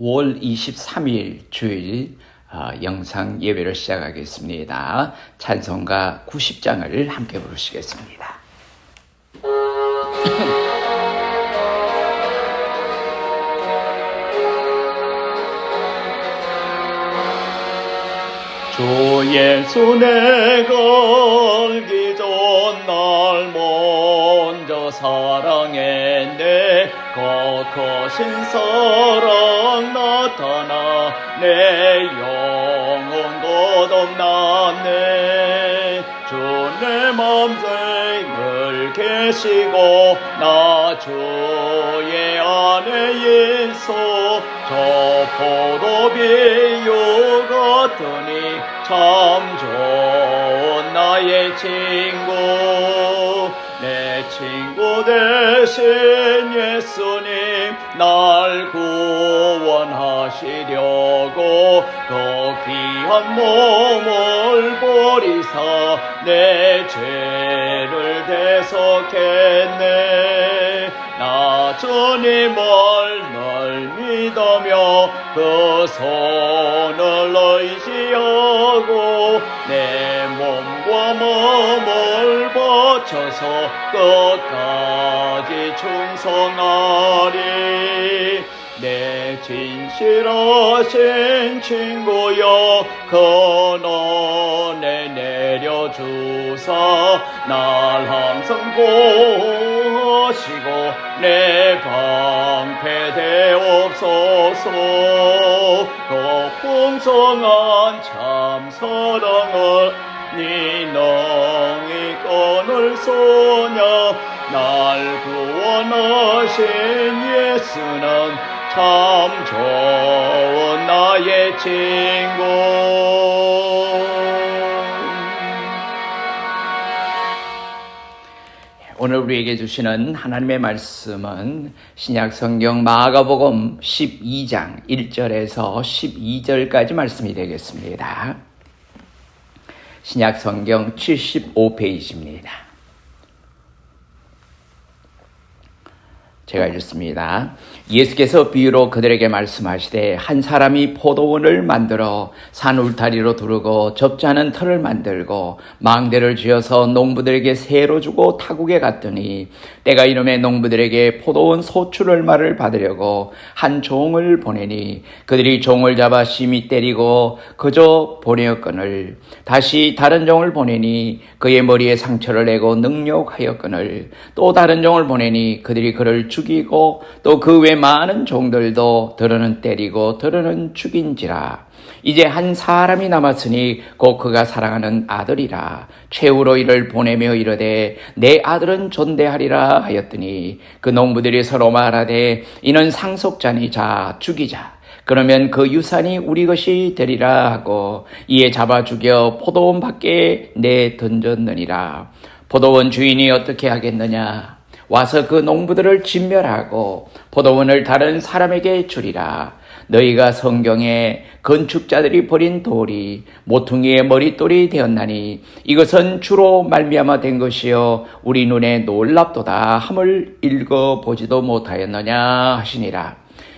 5월 23일 주일 영상 예배를 시작하겠습니다. 찬송가 90장을 함께 부르시겠습니다. 주 예수 내 걸기 전 날 먼저 사랑했네. 거거신 사랑 나타나 내 영혼 거듭났네. 주 내 맘에 늘 계시고 나 주의 안에 있어. 저 포도비유 같으니 참 좋은 나의 친구. 내 친구 대신 예수님 날 구원하시려고 더 귀한 몸을 버리사 내 죄를 대속했네. 나 주님을 널 믿으며 그 손을 의지하고 내 몸과 마음을 바쳐서 끝까지 충성하리. 내 진실하신 친구여 근원에 내려주사 날 항상 보시고 내 방패 되옵소서. 그 풍성한 참 사랑을 네 능히 끊을 소냐. 날 구원하신 예수는 참 좋은 나의 친구. 오늘 우리에게 주시는 하나님의 말씀은 신약성경 마가복음 12장 1절에서 12절까지 말씀이 되겠습니다. 신약성경 75페이지입니다. 제가 읽습니다. 예수께서 비유로 그들에게 말씀하시되 한 사람이 포도원을 만들어 산 울타리로 두르고 좁지 않은 터를 만들고 망대를 지어서 농부들에게 세로 주고 타국에 갔더니 때가 이름에 농부들에게 포도원 소출 얼마를 받으려고 한 종을 보내니 그들이 종을 잡아 심히 때리고 그저 보내었거늘 다시 다른 종을 보내니 그의 머리에 상처를 내고 능욕하였거늘 또 다른 종을 보내니 그들이 그를 죽이고 또 그 외 많은 종들도 더러는 때리고 더러는 죽인지라. 이제 한 사람이 남았으니 곧 그가 사랑하는 아들이라. 최후로 이를 보내며 이르되 내 아들은 존대하리라 하였더니 그 농부들이 서로 말하되 이는 상속자니 자 죽이자. 그러면 그 유산이 우리 것이 되리라 하고 이에 잡아 죽여 포도원 밖에 내 던졌느니라. 포도원 주인이 어떻게 하겠느냐. 와서 그 농부들을 진멸하고 포도원을 다른 사람에게 주리라. 너희가 성경에 건축자들이 버린 돌이 모퉁이의 머릿돌이 되었나니 이것은 주로 말미암아 된 것이요 우리 눈에 놀랍도다 함을 읽어보지도 못하였느냐 하시니라.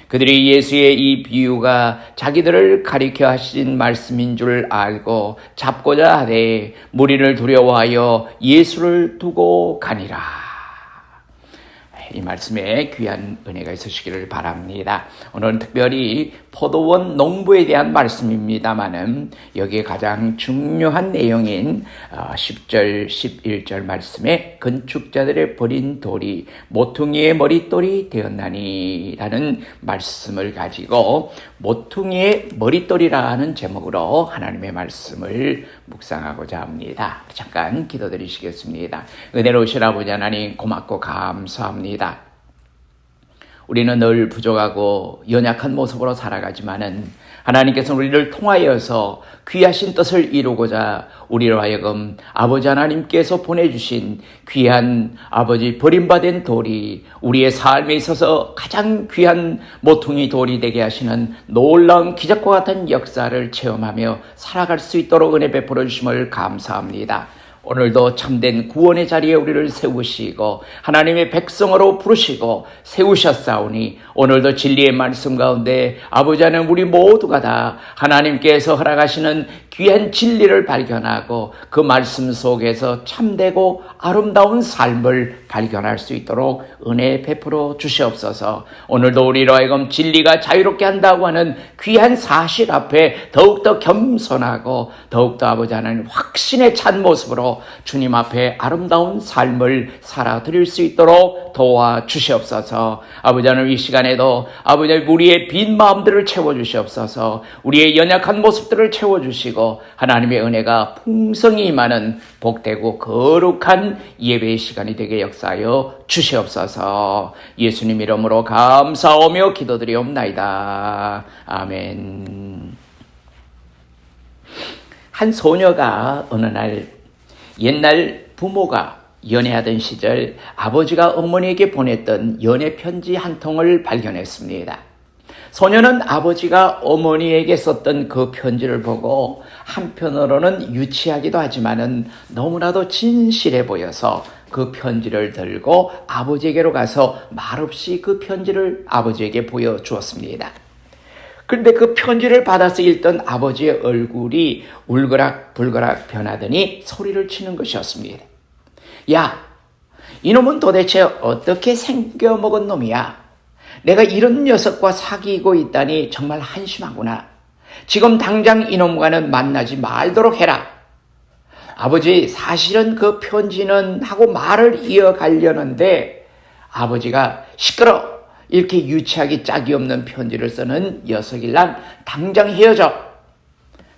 그들이 예수의 이 비유가 자기들을 가리켜 하신 말씀인 줄 알고 잡고자 하되 무리를 두려워하여 예수를 두고 가니라. 이 말씀에 귀한 은혜가 있으시기를 바랍니다. 오늘은 특별히 포도원 농부에 대한 말씀입니다만은 여기에 가장 중요한 내용인 10절, 11절 말씀에 건축자들의 버린 돌이 모퉁이의 머릿돌이 되었나니 라는 말씀을 가지고 모퉁이의 머릿돌이라는 제목으로 하나님의 말씀을 묵상하고자 합니다. 잠깐 기도드리시겠습니다. 은혜로우신 아버지 하나님 고맙고 감사합니다. 우리는 늘 부족하고 연약한 모습으로 살아가지만은 하나님께서 우리를 통하여서 귀하신 뜻을 이루고자 우리로 하여금 아버지 하나님께서 보내주신 귀한 아버지 버림받은 돌이 우리의 삶에 있어서 가장 귀한 모퉁이 돌이 되게 하시는 놀라운 기적과 같은 역사를 체험하며 살아갈 수 있도록 은혜 베풀어 주심을 감사합니다. 오늘도 참된 구원의 자리에 우리를 세우시고 하나님의 백성으로 부르시고 세우셨사오니 오늘도 진리의 말씀 가운데 아버지 하나님 우리 모두가 다 하나님께서 허락하시는 귀한 진리를 발견하고 그 말씀 속에서 참되고 아름다운 삶을 발견할 수 있도록 은혜 베풀어 주시옵소서. 오늘도 우리로 하여금 진리가 자유롭게 한다고 하는 귀한 사실 앞에 더욱더 겸손하고 더욱더 아버지 하나님 확신에 찬 모습으로 주님 앞에 아름다운 삶을 살아드릴 수 있도록 도와주시옵소서. 아버지 하나님 이 시간에도 아버지 하나님 우리의 빈 마음들을 채워주시옵소서. 우리의 연약한 모습들을 채워주시고 하나님의 은혜가 풍성히 임하는 복되고 거룩한 예배의 시간이 되게 역사하여 주시옵소서. 예수님 이름으로 감사하며 기도드리옵나이다. 아멘. 한 소녀가 어느 날 옛날 부모가 연애하던 시절 아버지가 어머니에게 보냈던 연애 편지 한 통을 발견했습니다. 소녀는 아버지가 어머니에게 썼던 그 편지를 보고 한편으로는 유치하기도 하지만은 너무나도 진실해 보여서 그 편지를 들고 아버지에게로 가서 말없이 그 편지를 아버지에게 보여주었습니다. 그런데 그 편지를 받아서 읽던 아버지의 얼굴이 울그락불그락 변하더니 소리를 치는 것이었습니다. 야, 이놈은 도대체 어떻게 생겨먹은 놈이야? 내가 이런 녀석과 사귀고 있다니 정말 한심하구나. 지금 당장 이놈과는 만나지 말도록 해라. 아버지, 사실은 그 편지는 하고 말을 이어가려는데 아버지가 시끄러! 이렇게 유치하기 짝이 없는 편지를 쓰는 녀석일랑 당장 헤어져.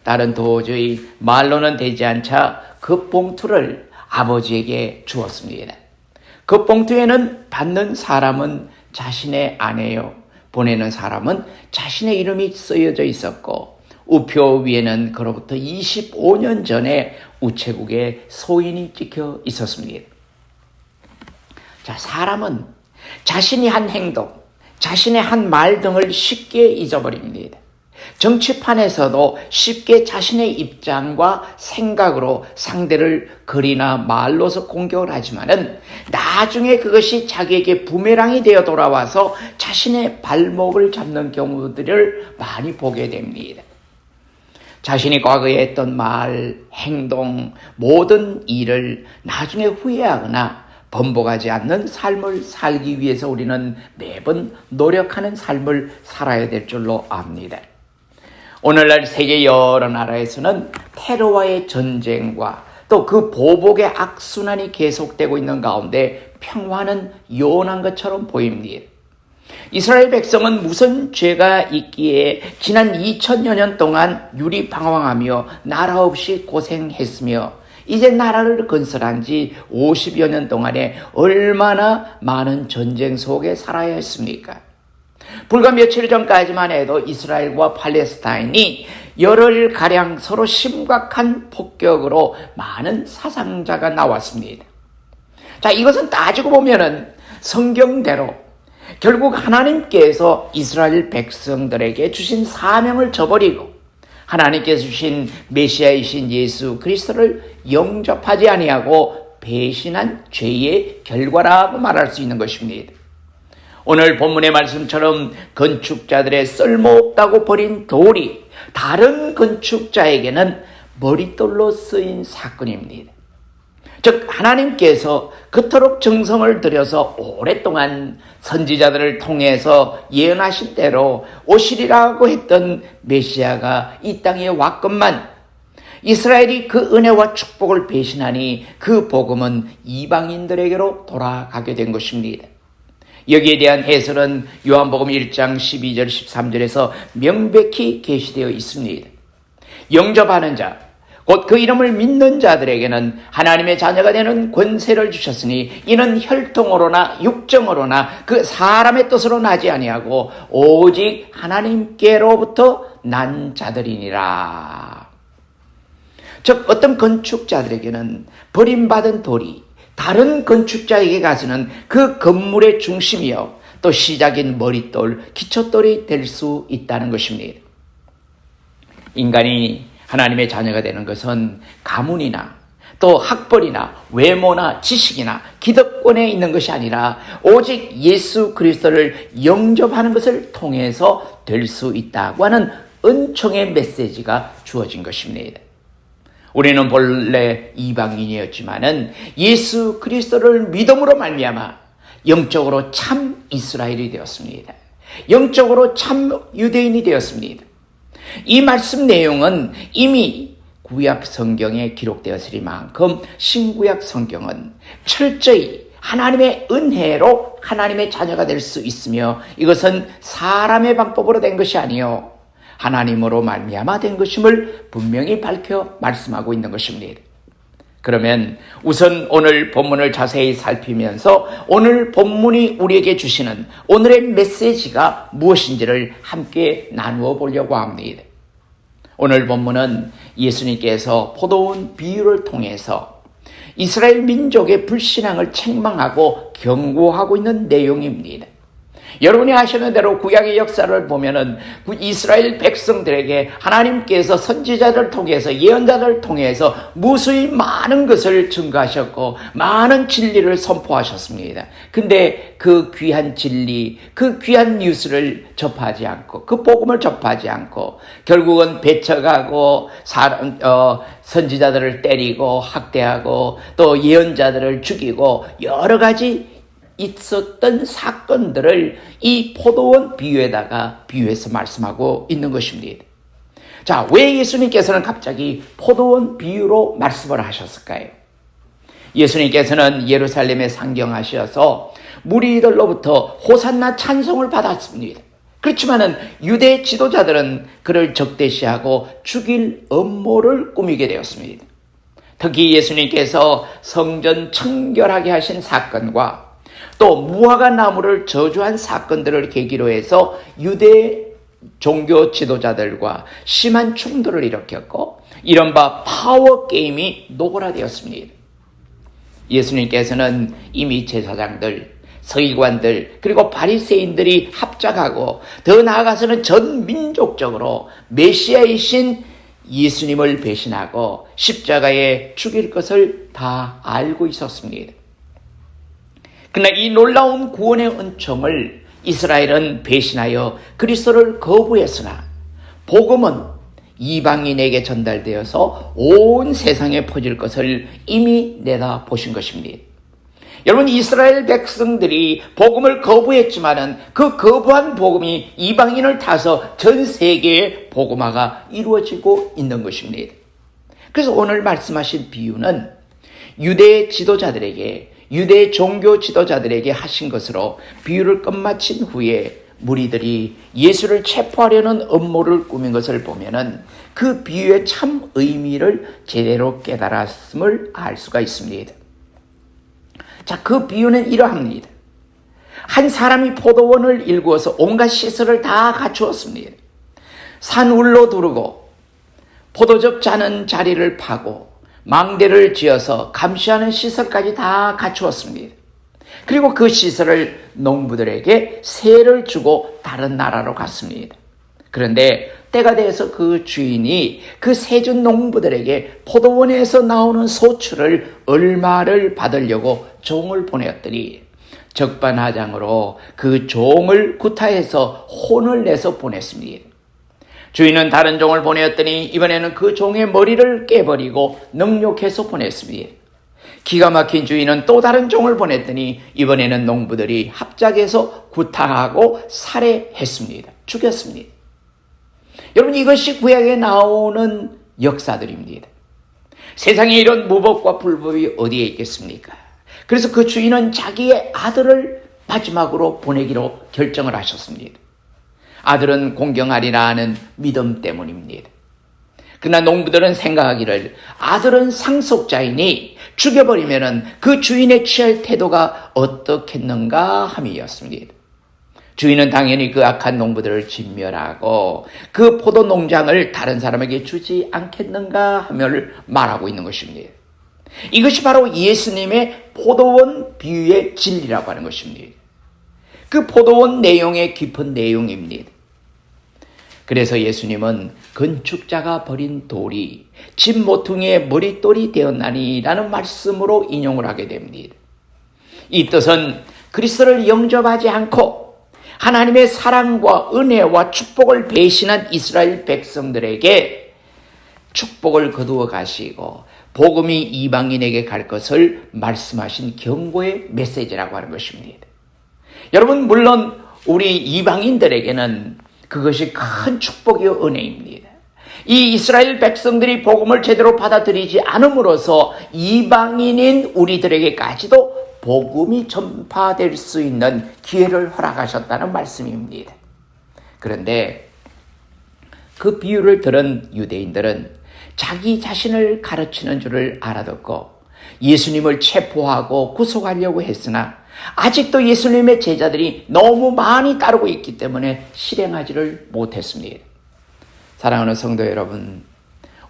딸은 도저히 말로는 되지 않자 그 봉투를 아버지에게 주었습니다. 그 봉투에는 받는 사람은 자신의 아내요, 보내는 사람은 자신의 이름이 쓰여져 있었고 우표 위에는 그로부터 25년 전에 우체국에 소인이 찍혀 있었습니다. 자, 사람은 자신이 한 행동, 자신의 한 말 등을 쉽게 잊어버립니다. 정치판에서도 쉽게 자신의 입장과 생각으로 상대를 글이나 말로서 공격을 하지만은 나중에 그것이 자기에게 부메랑이 되어 돌아와서 자신의 발목을 잡는 경우들을 많이 보게 됩니다. 자신이 과거에 했던 말, 행동, 모든 일을 나중에 후회하거나 번복하지 않는 삶을 살기 위해서 우리는 매번 노력하는 삶을 살아야 될 줄로 압니다. 오늘날 세계 여러 나라에서는 테러와의 전쟁과 또 그 보복의 악순환이 계속되고 있는 가운데 평화는 요원한 것처럼 보입니다. 이스라엘 백성은 무슨 죄가 있기에 지난 2000여 년 동안 유리방황하며 나라 없이 고생했으며 이제 나라를 건설한 지 50여 년 동안에 얼마나 많은 전쟁 속에 살아야 했습니까? 불과 며칠 전까지만 해도 이스라엘과 팔레스타인이 열흘가량 서로 심각한 폭격으로 많은 사상자가 나왔습니다. 자, 이것은 따지고 보면은 성경대로 결국 하나님께서 이스라엘 백성들에게 주신 사명을 저버리고 하나님께서 주신 메시아이신 예수 그리스도를 영접하지 아니하고 배신한 죄의 결과라고 말할 수 있는 것입니다. 오늘 본문의 말씀처럼 건축자들의 쓸모없다고 버린 돌이 다른 건축자에게는 머릿돌로 쓰인 사건입니다. 즉 하나님께서 그토록 정성을 들여서 오랫동안 선지자들을 통해서 예언하신 대로 오시리라고 했던 메시아가 이 땅에 왔건만 이스라엘이 그 은혜와 축복을 배신하니 그 복음은 이방인들에게로 돌아가게 된 것입니다. 여기에 대한 해설은 요한복음 1장 12절 13절에서 명백히 게시되어 있습니다. 영접하는 자, 곧 그 이름을 믿는 자들에게는 하나님의 자녀가 되는 권세를 주셨으니 이는 혈통으로나 육정으로나 그 사람의 뜻으로 나지 아니하고 오직 하나님께로부터 난 자들이니라. 즉 어떤 건축자들에게는 버림받은 돌이 다른 건축자에게 가서는 그 건물의 중심이요 또 시작인 머릿돌, 기초돌이 될 수 있다는 것입니다. 인간이 하나님의 자녀가 되는 것은 가문이나 또 학벌이나 외모나 지식이나 기득권에 있는 것이 아니라 오직 예수 그리스도를 영접하는 것을 통해서 될 수 있다고 하는 은총의 메시지가 주어진 것입니다. 우리는 본래 이방인이었지만은 예수 그리스도를 믿음으로 말미암아 영적으로 참 이스라엘이 되었습니다. 영적으로 참 유대인이 되었습니다. 이 말씀 내용은 이미 구약 성경에 기록되었으리만큼 신구약 성경은 철저히 하나님의 은혜로 하나님의 자녀가 될 수 있으며 이것은 사람의 방법으로 된 것이 아니요 하나님으로 말미암아 된 것임을 분명히 밝혀 말씀하고 있는 것입니다. 그러면 우선 오늘 본문을 자세히 살피면서 오늘 본문이 우리에게 주시는 오늘의 메시지가 무엇인지를 함께 나누어 보려고 합니다. 오늘 본문은 예수님께서 포도원 비유를 통해서 이스라엘 민족의 불신앙을 책망하고 경고하고 있는 내용입니다. 여러분이 아시는 대로 구약의 역사를 보면은 이스라엘 백성들에게 하나님께서 선지자를 통해서 예언자를 통해서 무수히 많은 것을 증거하셨고 많은 진리를 선포하셨습니다. 근데 그 귀한 진리, 그 귀한 뉴스를 접하지 않고 그 복음을 접하지 않고 결국은 배척하고 선지자들을 때리고 학대하고 또 예언자들을 죽이고 여러 가지 있었던 사건들을 이 포도원 비유에다가 비유해서 말씀하고 있는 것입니다. 자, 왜 예수님께서는 갑자기 포도원 비유로 말씀을 하셨을까요? 예수님께서는 예루살렘에 상경하셔서 무리들로부터 호산나 찬송을 받았습니다. 그렇지만은 유대 지도자들은 그를 적대시하고 죽일 음모를 꾸미게 되었습니다. 특히 예수님께서 성전 청결하게 하신 사건과 또 무화과 나무를 저주한 사건들을 계기로 해서 유대 종교 지도자들과 심한 충돌을 일으켰고 이른바 파워 게임이 노골화되었습니다. 예수님께서는 이미 제사장들, 서기관들 그리고 바리새인들이 합작하고 더 나아가서는 전 민족적으로 메시아이신 예수님을 배신하고 십자가에 죽일 것을 다 알고 있었습니다. 그러나 이 놀라운 구원의 은총을 이스라엘은 배신하여 그리스도를 거부했으나 복음은 이방인에게 전달되어서 온 세상에 퍼질 것을 이미 내다보신 것입니다. 여러분, 이스라엘 백성들이 복음을 거부했지만은 그 거부한 복음이 이방인을 타서 전 세계에 복음화가 이루어지고 있는 것입니다. 그래서 오늘 말씀하신 비유는 유대 지도자들에게 유대 종교 지도자들에게 하신 것으로 비유를 끝마친 후에 무리들이 예수를 체포하려는 음모를 꾸민 것을 보면은 그 비유의 참 의미를 제대로 깨달았음을 알 수가 있습니다. 자, 그 비유는 이러합니다. 한 사람이 포도원을 일구어서 온갖 시설을 다 갖추었습니다. 산 울로 두르고 포도즙 짜는 자리를 파고 망대를 지어서 감시하는 시설까지 다 갖추었습니다. 그리고 그 시설을 농부들에게 세를 주고 다른 나라로 갔습니다. 그런데 때가 돼서 그 주인이 그 세준 농부들에게 포도원에서 나오는 소출을 얼마를 받으려고 종을 보냈더니 적반하장으로 그 종을 구타해서 혼을 내서 보냈습니다. 주인은 다른 종을 보냈더니 이번에는 그 종의 머리를 깨버리고 능욕해서 보냈습니다. 기가 막힌 주인은 또 다른 종을 보냈더니 이번에는 농부들이 합작해서 구타하고 살해했습니다. 죽였습니다. 여러분, 이것이 구약에 나오는 역사들입니다. 세상에 이런 무법과 불법이 어디에 있겠습니까? 그래서 그 주인은 자기의 아들을 마지막으로 보내기로 결정을 하셨습니다. 아들은 공경하리라 하는 믿음 때문입니다. 그러나 농부들은 생각하기를 아들은 상속자이니 죽여버리면 그 주인의 취할 태도가 어떻겠는가 함이었습니다. 주인은 당연히 그 악한 농부들을 진멸하고 그 포도 농장을 다른 사람에게 주지 않겠는가 하며 말하고 있는 것입니다. 이것이 바로 예수님의 포도원 비유의 진리라고 하는 것입니다. 그 포도원 내용의 깊은 내용입니다. 그래서 예수님은 건축자가 버린 돌이 집 모퉁이의 머릿돌이 되었나니라는 말씀으로 인용을 하게 됩니다. 이 뜻은 그리스도를 영접하지 않고 하나님의 사랑과 은혜와 축복을 배신한 이스라엘 백성들에게 축복을 거두어 가시고 복음이 이방인에게 갈 것을 말씀하신 경고의 메시지라고 하는 것입니다. 여러분, 물론 우리 이방인들에게는 그것이 큰 축복이요 은혜입니다. 이 이스라엘 백성들이 복음을 제대로 받아들이지 않음으로써 이방인인 우리들에게까지도 복음이 전파될 수 있는 기회를 허락하셨다는 말씀입니다. 그런데 그 비유를 들은 유대인들은 자기 자신을 가르치는 줄을 알아듣고 예수님을 체포하고 구속하려고 했으나 아직도 예수님의 제자들이 너무 많이 따르고 있기 때문에 실행하지를 못했습니다. 사랑하는 성도 여러분,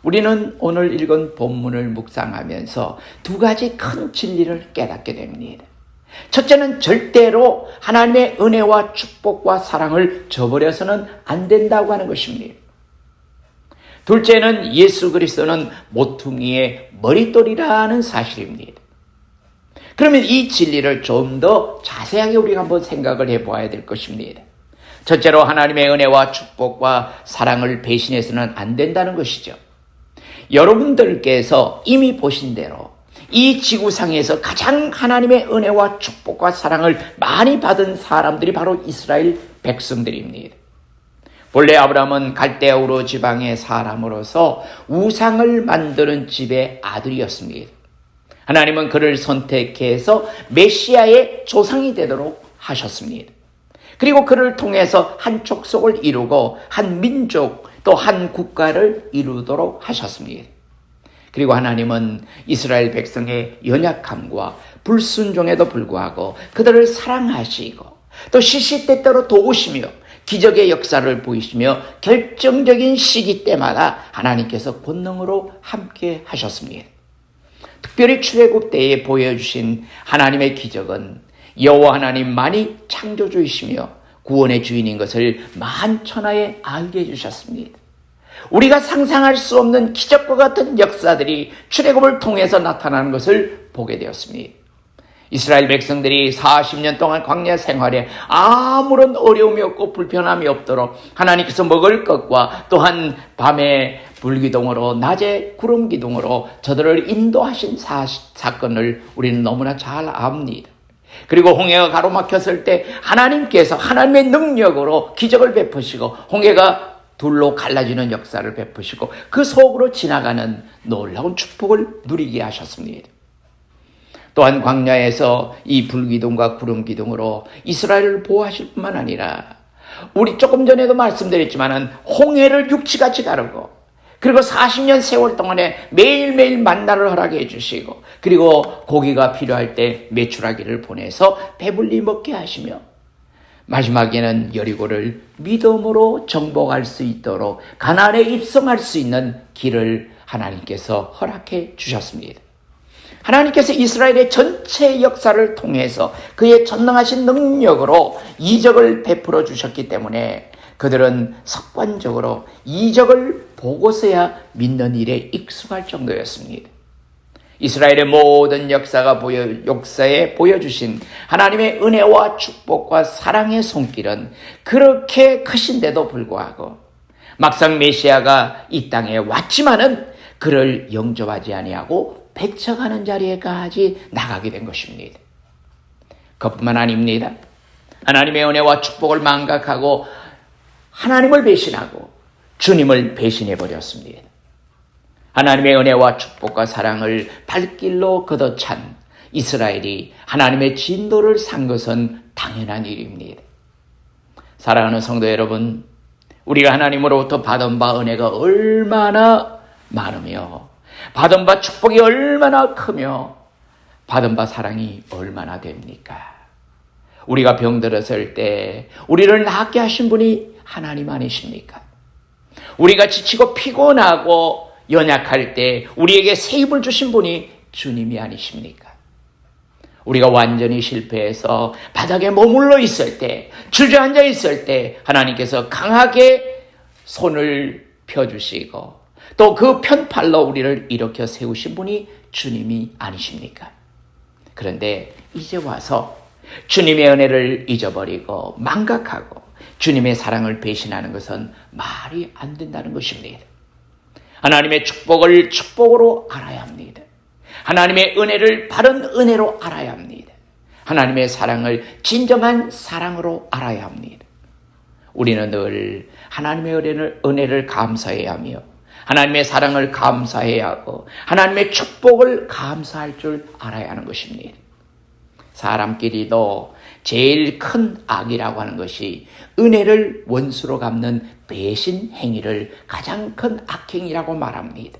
우리는 오늘 읽은 본문을 묵상하면서 두 가지 큰 진리를 깨닫게 됩니다. 첫째는 절대로 하나님의 은혜와 축복과 사랑을 저버려서는 안 된다고 하는 것입니다. 둘째는 예수 그리스도는 모퉁이의 머릿돌이라는 사실입니다. 그러면 이 진리를 좀 더 자세하게 우리가 한번 생각을 해보아야 될 것입니다. 첫째로 하나님의 은혜와 축복과 사랑을 배신해서는 안 된다는 것이죠. 여러분들께서 이미 보신 대로 이 지구상에서 가장 하나님의 은혜와 축복과 사랑을 많이 받은 사람들이 바로 이스라엘 백성들입니다. 본래 아브라함은 갈대아우르 지방의 사람으로서 우상을 만드는 집의 아들이었습니다. 하나님은 그를 선택해서 메시아의 조상이 되도록 하셨습니다. 그리고 그를 통해서 한 족속을 이루고 한 민족 또 한 국가를 이루도록 하셨습니다. 그리고 하나님은 이스라엘 백성의 연약함과 불순종에도 불구하고 그들을 사랑하시고 또 시시때때로 도우시며 기적의 역사를 보이시며 결정적인 시기 때마다 하나님께서 권능으로 함께 하셨습니다. 특별히 출애굽 때에 보여주신 하나님의 기적은 여호와 하나님만이 창조주이시며 구원의 주인인 것을 만천하에 알게 해주셨습니다. 우리가 상상할 수 없는 기적과 같은 역사들이 출애굽을 통해서 나타나는 것을 보게 되었습니다. 이스라엘 백성들이 40년 동안 광야 생활에 아무런 어려움이 없고 불편함이 없도록 하나님께서 먹을 것과 또한 밤에 불기둥으로 낮에 구름기둥으로 저들을 인도하신 사건을 우리는 너무나 잘 압니다. 그리고 홍해가 가로막혔을 때 하나님께서 하나님의 능력으로 기적을 베푸시고 홍해가 둘로 갈라지는 역사를 베푸시고 그 속으로 지나가는 놀라운 축복을 누리게 하셨습니다. 또한 광야에서 이 불기둥과 구름기둥으로 이스라엘을 보호하실 뿐만 아니라 우리 조금 전에도 말씀드렸지만은 홍해를 육지같이 가르고 그리고 40년 세월 동안에 매일매일 만나를 허락해 주시고 그리고 고기가 필요할 때 메추라기를 보내서 배불리 먹게 하시며 마지막에는 여리고를 믿음으로 정복할 수 있도록 가나안에 입성할 수 있는 길을 하나님께서 허락해 주셨습니다. 하나님께서 이스라엘의 전체 역사를 통해서 그의 전능하신 능력으로 이적을 베풀어 주셨기 때문에 그들은 습관적으로 이적을 보고서야 믿는 일에 익숙할 정도였습니다. 이스라엘의 모든 역사에 보여주신 하나님의 은혜와 축복과 사랑의 손길은 그렇게 크신데도 불구하고 막상 메시아가 이 땅에 왔지만은 그를 영접하지 아니하고 배척하는 자리에까지 나가게 된 것입니다. 그뿐만 아닙니다. 하나님의 은혜와 축복을 망각하고 하나님을 배신하고 주님을 배신해버렸습니다. 하나님의 은혜와 축복과 사랑을 발길로 걷어찬 이스라엘이 하나님의 진도를 산 것은 당연한 일입니다. 사랑하는 성도 여러분, 우리가 하나님으로부터 받은 바 은혜가 얼마나 많으며 받은 바 축복이 얼마나 크며 받은 바 사랑이 얼마나 됩니까? 우리가 병들었을 때 우리를 낫게 하신 분이 하나님 아니십니까? 우리가 지치고 피곤하고 연약할 때 우리에게 새 힘을 주신 분이 주님이 아니십니까? 우리가 완전히 실패해서 바닥에 머물러 있을 때, 주저앉아 있을 때 하나님께서 강하게 손을 펴주시고 또 그 편팔로 우리를 일으켜 세우신 분이 주님이 아니십니까? 그런데 이제 와서 주님의 은혜를 잊어버리고 망각하고 주님의 사랑을 배신하는 것은 말이 안 된다는 것입니다. 하나님의 축복을 축복으로 알아야 합니다. 하나님의 은혜를 바른 은혜로 알아야 합니다. 하나님의 사랑을 진정한 사랑으로 알아야 합니다. 우리는 늘 하나님의 은혜를 감사해야 하며 하나님의 사랑을 감사해야 하고 하나님의 축복을 감사할 줄 알아야 하는 것입니다. 사람끼리도 제일 큰 악이라고 하는 것이 은혜를 원수로 갚는 배신 행위를 가장 큰 악행이라고 말합니다.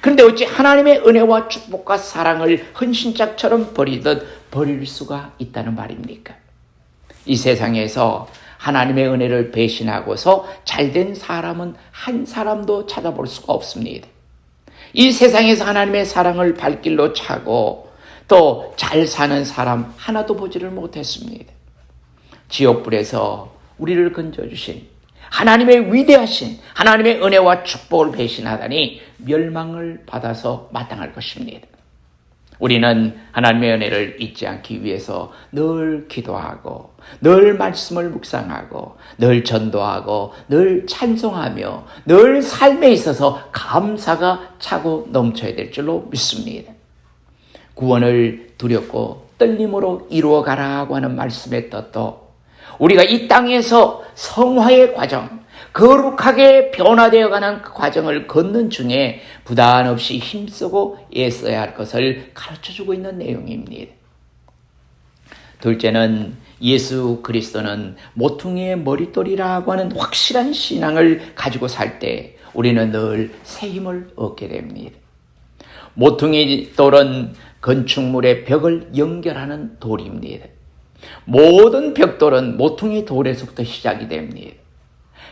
그런데 어찌 하나님의 은혜와 축복과 사랑을 헌신짝처럼 버리듯 버릴 수가 있다는 말입니까? 이 세상에서 하나님의 은혜를 배신하고서 잘된 사람은 한 사람도 찾아볼 수가 없습니다. 이 세상에서 하나님의 사랑을 발길로 차고 또 잘 사는 사람 하나도 보지를 못했습니다. 지옥불에서 우리를 건져주신 하나님의 위대하신 하나님의 은혜와 축복을 배신하다니 멸망을 받아서 마땅할 것입니다. 우리는 하나님의 은혜를 잊지 않기 위해서 늘 기도하고 늘 말씀을 묵상하고 늘 전도하고 늘 찬송하며 늘 삶에 있어서 감사가 차고 넘쳐야 될 줄로 믿습니다. 구원을 두렵고 떨림으로 이루어가라고 하는 말씀의 뜻도 우리가 이 땅에서 성화의 과정, 거룩하게 변화되어가는 그 과정을 걷는 중에 부단 없이 힘쓰고 애써야 할 것을 가르쳐주고 있는 내용입니다. 둘째는 예수 그리스도는 모퉁이의 머릿돌이라고 하는 확실한 신앙을 가지고 살 때 우리는 늘 새 힘을 얻게 됩니다. 모퉁이 돌은 건축물의 벽을 연결하는 돌입니다. 모든 벽돌은 모퉁이 돌에서부터 시작이 됩니다.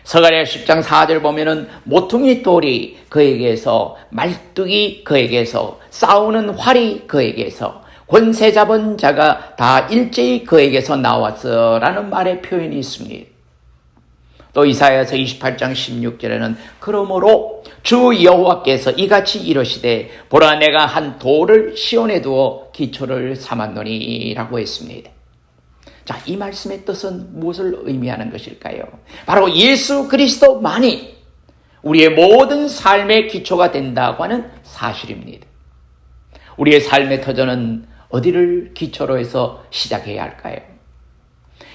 서가랴 10장 4절 보면은 모퉁이 돌이 그에게서 말뚝이 그에게서 싸우는 활이 그에게서 권세 잡은 자가 다 일제히 그에게서 나왔어라는 말의 표현이 있습니다. 또 이사야서 28장 16절에는 그러므로 주 여호와께서 이같이 이르시되 보라 내가 한 돌을 시온에 두어 기초를 삼았노니라고 했습니다. 자, 이 말씀의 뜻은 무엇을 의미하는 것일까요? 바로 예수 그리스도만이 우리의 모든 삶의 기초가 된다고 하는 사실입니다. 우리의 삶의 터전은 어디를 기초로 해서 시작해야 할까요?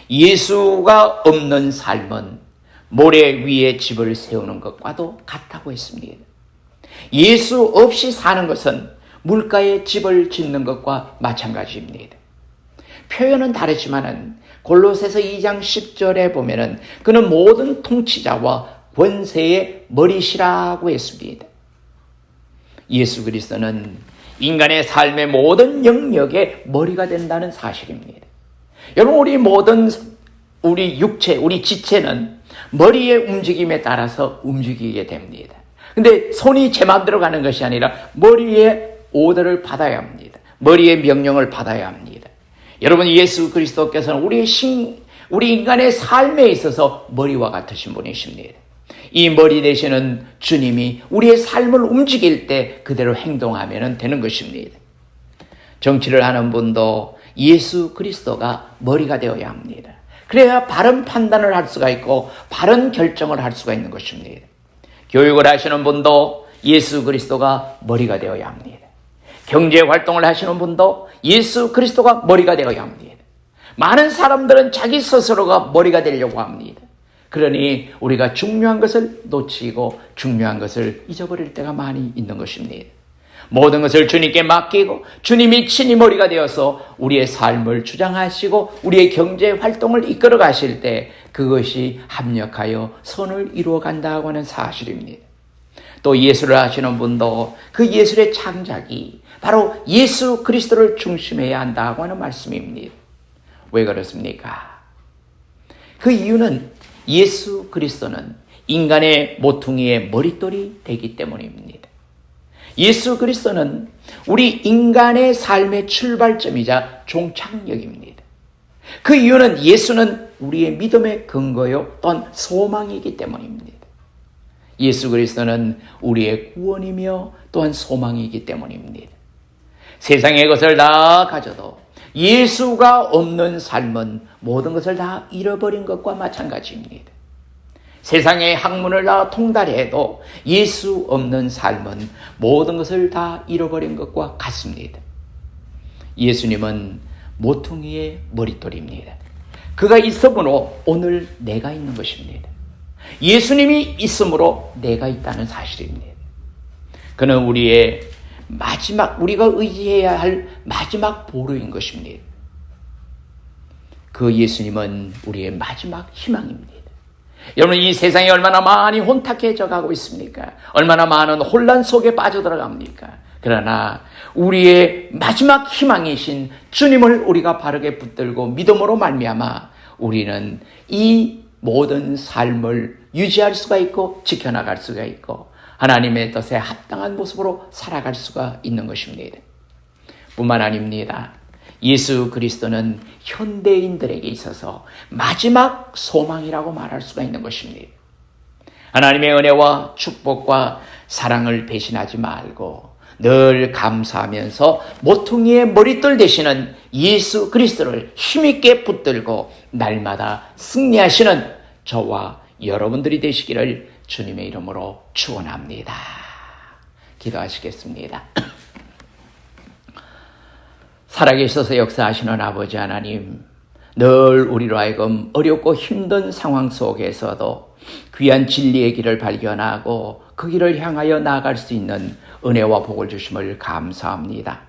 예수가 없는 삶은 모래 위에 집을 세우는 것과도 같다고 했습니다. 예수 없이 사는 것은 물가에 집을 짓는 것과 마찬가지입니다. 표현은 다르지만은 골로새서 2장 10절에 보면은 그는 모든 통치자와 권세의 머리시라고 했습니다. 예수 그리스도는 인간의 삶의 모든 영역의 머리가 된다는 사실입니다. 여러분, 우리 육체, 우리 지체는 머리의 움직임에 따라서 움직이게 됩니다. 근데 손이 제 마음대로 가는 것이 아니라 머리의 오더를 받아야 합니다. 머리의 명령을 받아야 합니다. 여러분, 예수 그리스도께서는 우리 인간의 삶에 있어서 머리와 같으신 분이십니다. 이 머리 되시는 주님이 우리의 삶을 움직일 때 그대로 행동하면 되는 것입니다. 정치를 하는 분도 예수 그리스도가 머리가 되어야 합니다. 그래야 바른 판단을 할 수가 있고 바른 결정을 할 수가 있는 것입니다. 교육을 하시는 분도 예수 그리스도가 머리가 되어야 합니다. 경제 활동을 하시는 분도 예수 그리스도가 머리가 되어야 합니다. 많은 사람들은 자기 스스로가 머리가 되려고 합니다. 그러니 우리가 중요한 것을 놓치고 중요한 것을 잊어버릴 때가 많이 있는 것입니다. 모든 것을 주님께 맡기고 주님이 친히 머리가 되어서 우리의 삶을 주장하시고 우리의 경제 활동을 이끌어 가실 때 그것이 합력하여 선을 이루어 간다고 하는 사실입니다. 또 예술을 하시는 분도 그 예술의 창작이 바로 예수 그리스도를 중심해야 한다고 하는 말씀입니다. 왜 그렇습니까? 그 이유는 예수 그리스도는 인간의 모퉁이의 머릿돌이 되기 때문입니다. 예수 그리스도는 우리 인간의 삶의 출발점이자 종착역입니다. 그 이유는 예수는 우리의 믿음의 근거요 또한 소망이기 때문입니다. 예수 그리스도는 우리의 구원이며 또한 소망이기 때문입니다. 세상의 것을 다 가져도 예수가 없는 삶은 모든 것을 다 잃어버린 것과 마찬가지입니다. 세상의 학문을 다 통달해도 예수 없는 삶은 모든 것을 다 잃어버린 것과 같습니다. 예수님은 모퉁이의 머릿돌입니다. 그가 있음으로 오늘 내가 있는 것입니다. 예수님이 있음으로 내가 있다는 사실입니다. 그는 우리의 마지막, 우리가 의지해야 할 마지막 보루인 것입니다. 그 예수님은 우리의 마지막 희망입니다. 여러분, 이 세상이 얼마나 많이 혼탁해져 가고 있습니까? 얼마나 많은 혼란 속에 빠져들어갑니까? 그러나 우리의 마지막 희망이신 주님을 우리가 바르게 붙들고 믿음으로 말미암아 우리는 이 모든 삶을 유지할 수가 있고 지켜나갈 수가 있고 하나님의 뜻에 합당한 모습으로 살아갈 수가 있는 것입니다. 뿐만 아닙니다. 예수 그리스도는 현대인들에게 있어서 마지막 소망이라고 말할 수가 있는 것입니다. 하나님의 은혜와 축복과 사랑을 배신하지 말고 늘 감사하면서 모퉁이의 머릿돌 되시는 예수 그리스도를 힘있게 붙들고 날마다 승리하시는 저와 여러분들이 되시기를 주님의 이름으로 축원합니다. 기도하시겠습니다. 살아계셔서 역사하시는 아버지 하나님, 늘 우리로 하여금 어렵고 힘든 상황 속에서도 귀한 진리의 길을 발견하고 그 길을 향하여 나아갈 수 있는 은혜와 복을 주심을 감사합니다.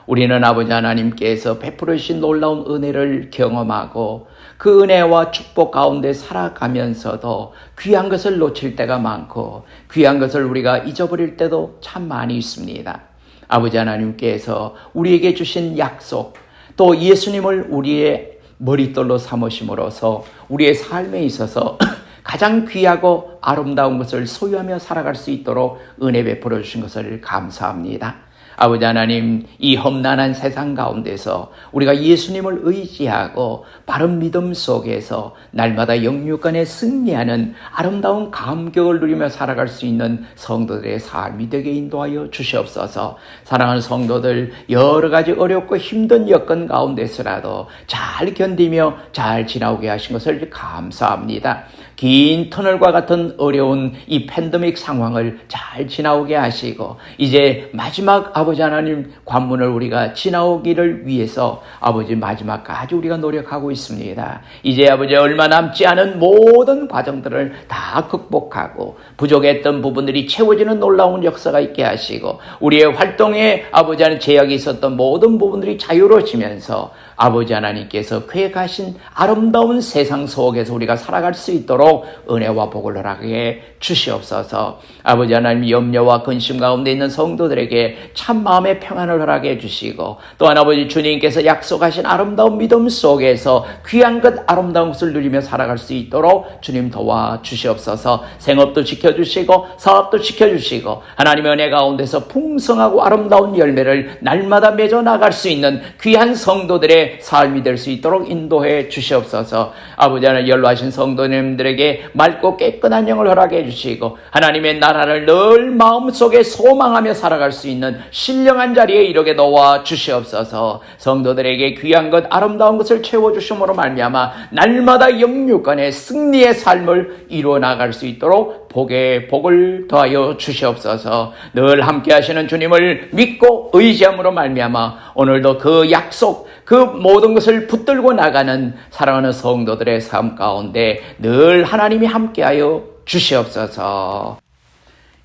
우리는 아버지 하나님께서 베풀어 주신 놀라운 은혜를 경험하고 그 은혜와 축복 가운데 살아가면서도 귀한 것을 놓칠 때가 많고 귀한 것을 우리가 잊어버릴 때도 참 많이 있습니다. 아버지 하나님께서 우리에게 주신 약속, 또 예수님을 우리의 머릿돌로 삼으심으로써 우리의 삶에 있어서 가장 귀하고 아름다운 것을 소유하며 살아갈 수 있도록 은혜 베풀어 주신 것을 감사합니다. 아버지 하나님, 이 험난한 세상 가운데서 우리가 예수님을 의지하고 바른 믿음 속에서 날마다 영육간에 승리하는 아름다운 감격을 누리며 살아갈 수 있는 성도들의 삶이 되게 인도하여 주시옵소서. 사랑하는 성도들, 여러 가지 어렵고 힘든 여건 가운데서라도 잘 견디며 잘 지나오게 하신 것을 감사합니다. 긴 터널과 같은 어려운 이 팬데믹 상황을 잘 지나오게 하시고 이제 마지막 아버지 하나님 관문을 우리가 지나오기를 위해서 아버지 마지막까지 우리가 노력하고 있습니다. 이제 아버지 얼마 남지 않은 모든 과정들을 다 극복하고 부족했던 부분들이 채워지는 놀라운 역사가 있게 하시고 우리의 활동에 아버지 하나님 제약이 있었던 모든 부분들이 자유로워지면서 아버지 하나님께서 계획하신 아름다운 세상 속에서 우리가 살아갈 수 있도록 은혜와 복을 허락해 주시옵소서. 아버지 하나님, 염려와 근심 가운데 있는 성도들에게 참 마음의 평안을 허락해 주시고 또한 아버지 주님께서 약속하신 아름다운 믿음 속에서 귀한 것 아름다운 것을 누리며 살아갈 수 있도록 주님 도와 주시옵소서. 생업도 지켜주시고 사업도 지켜주시고 하나님의 은혜 가운데서 풍성하고 아름다운 열매를 날마다 맺어 나갈 수 있는 귀한 성도들의 삶이 될 수 있도록 인도해 주시옵소서. 아버지 하나님, 연로하신 성도님들에게 맑고 깨끗한 영을 허락해 주시고 하나님의 나라를 늘 마음속에 소망하며 살아갈 수 있는 신령한 자리에 이르게 도와 주시옵소서. 성도들에게 귀한 것 아름다운 것을 채워주심으로 말미암아 날마다 영육간의 승리의 삶을 이루어 나갈 수 있도록 복에 복을 더하여 주시옵소서. 늘 함께 하시는 주님을 믿고 의지함으로 말미암아 오늘도 그 약속, 그 모든 것을 붙들고 나가는 사랑하는 성도들의 삶 가운데 늘 하나님이 함께하여 주시옵소서.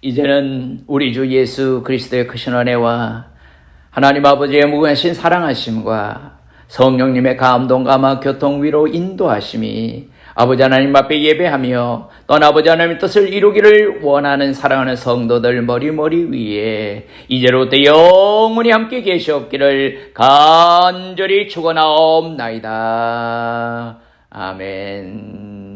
이제는 우리 주 예수 그리스도의 크신 은혜와 하나님 아버지의 무궁하신 사랑하심과 성령님의 감동 감화 교통 위로 인도하심이 아버지 하나님 앞에 예배하며 또한 아버지 하나님의 뜻을 이루기를 원하는 사랑하는 성도들 머리 위에 이제로부터 영원히 함께 계시옵기를 간절히 축원하옵나이다. 아멘.